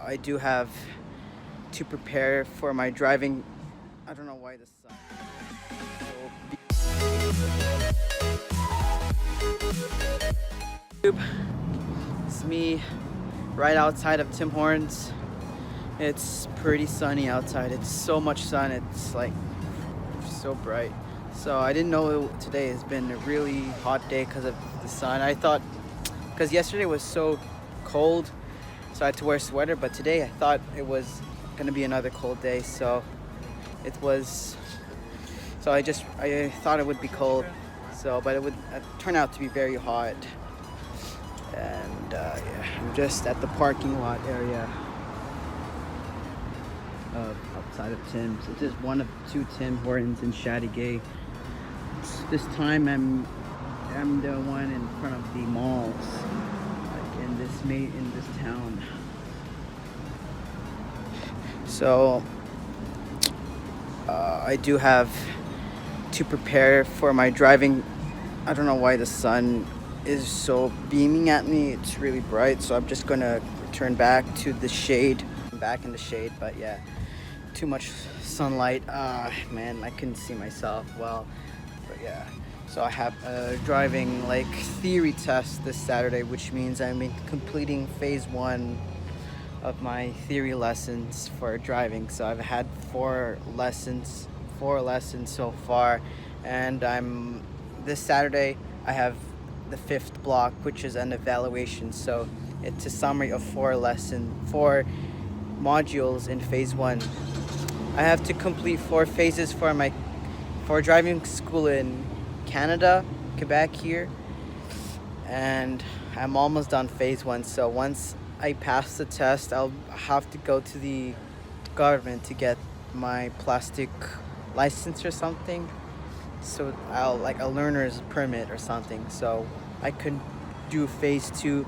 I do have to prepare for my driving. I don't know why the sun. It's me right outside of Tim Hortons. It's pretty sunny outside. It's so much sun. It's like so bright. So I didn't know today has been a really hot day because of the sun. I thought because yesterday was so cold, so I had to wear a sweater. But today I thought it was gonna be another cold day. So it was. So I thought it would be cold. So but it would turn out to be very hot. And yeah, I'm just at the parking lot area outside of Tim's. It's just one of two Tim Hortons in Chattagay. This time I'm the one in front of the malls, like in this town. So I do have to prepare for my driving. I don't know why the sun is so beaming at me. It's really bright, so I'm just gonna return back to the shade. I'm back in the shade, but yeah, too much sunlight. Man, I couldn't see myself well. But yeah, so I have a driving like theory test this Saturday, which means I'm completing phase 1 of my theory lessons for driving. So I've had four lessons so far, and this Saturday I have the 5th block, which is an evaluation. So it's a summary of four modules in phase 1. I have to complete 4 phases for driving school in Canada, Quebec here, and I'm almost done phase 1. So once I pass the test, I'll have to go to the government to get my plastic license or something. So I'll like a learner's permit or something, so I could do phase 2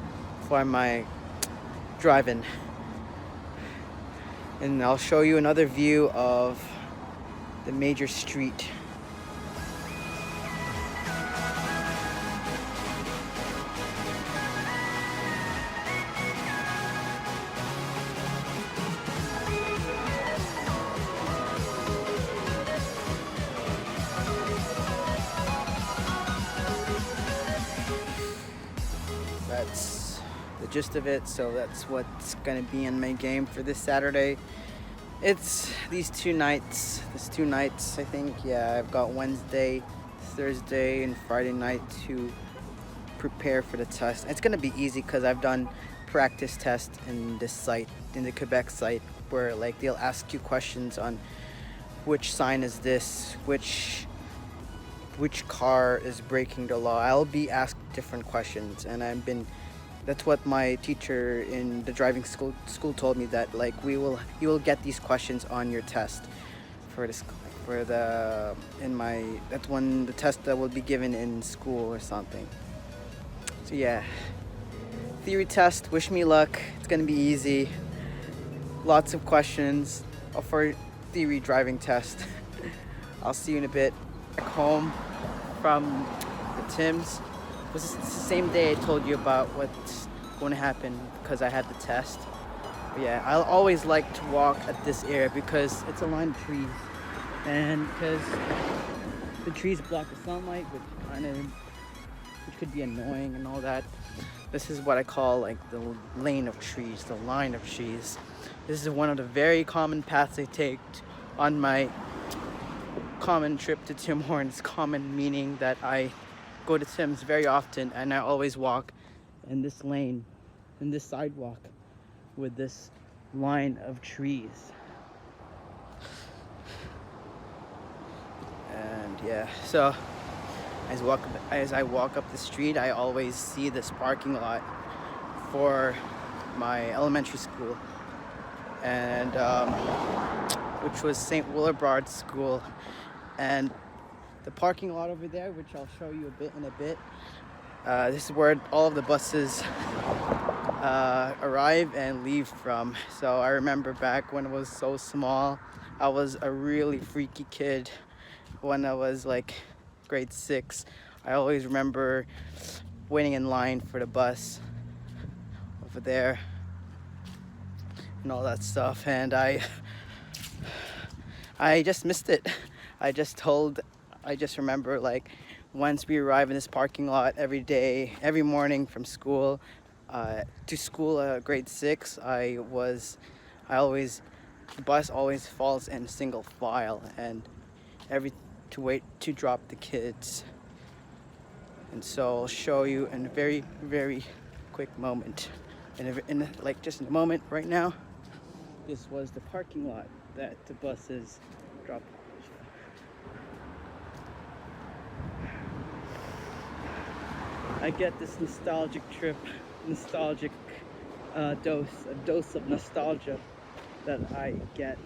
for my driving. And I'll show you another view of the major street. That's the gist of it. So that's what's gonna be in my game for this Saturday. It's these 2 nights. I think. Yeah, I've got Wednesday, Thursday, and Friday night to prepare for the test. It's gonna be easy because I've done practice tests in this site, in the Quebec site, where like they'll ask you questions on which sign is this, which car is breaking the law. I'll be asked different questions, and that's what my teacher in the driving school told me, that like you will get these questions on your test that's when the test that will be given in school or something. So yeah, theory test, wish me luck. It's gonna be easy. Lots of questions for theory driving test. I'll see you in a bit. Back home from the Tim's. It's the same day I told you about what's going to happen because I had the test. But yeah, I'll always like to walk at this area because it's a line of trees, and because the trees block the sunlight, which could be annoying and all that. This is what I call like the lane of trees, the line of trees. This is one of the very common paths I take on my common trip to Tim Hortons. Common meaning that I go to Tim's very often, and I always walk in this lane, in this sidewalk with this line of trees. And yeah, so as I walk up the street, I always see this parking lot for my elementary school, and which was St. Willibard School. And the parking lot over there, which I'll show you in a bit, this is where all of the buses arrive and leave from. So I remember back when I was so small, I was a really freaky kid when I was like grade 6. I always remember waiting in line for the bus over there. and all that stuff, and I just missed it. I just remember, like, once we arrive in this parking lot every day, every morning from school to school, grade 6, the bus always falls in single file, and every to wait to drop the kids. And so I'll show you in a very, very quick moment. Just in a moment right now, this was the parking lot that the buses drop. I get this nostalgic dose of nostalgia that I get.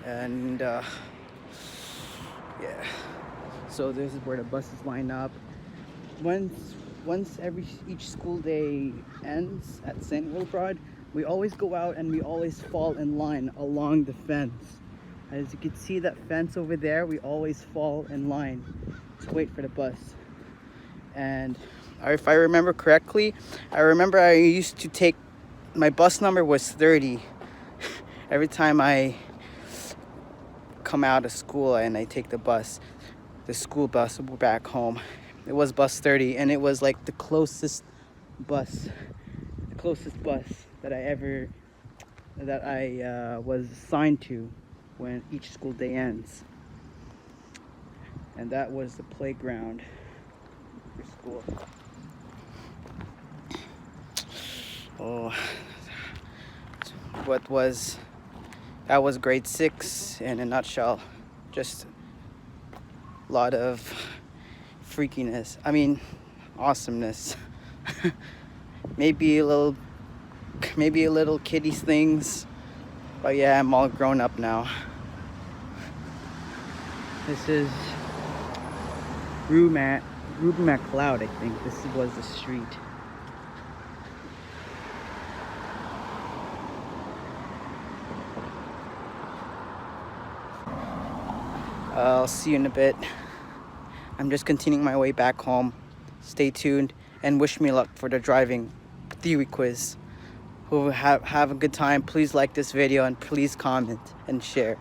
And yeah, so this is where the buses line up. Once each school day ends at St. Wilbrod, we always go out and we always fall in line along the fence. As you can see, that fence over there, we always fall in line to wait for the bus. And if I remember correctly, I used to take, my bus number was 30 every time I come out of school and I take the school bus back home. It was bus 30, and it was like the closest bus that I was assigned to when each school day ends. And that was the playground for school. Oh, that was grade 6 in a nutshell. Just a lot of freakiness. I mean, awesomeness. maybe a little kiddies things, but yeah, I'm all grown up now. This is Ruben MacLeod, I think. This was the street. I'll see you in a bit. I'm just continuing my way back home. Stay tuned and wish me luck for the driving theory quiz. Have a good time. Please like this video and please comment and share.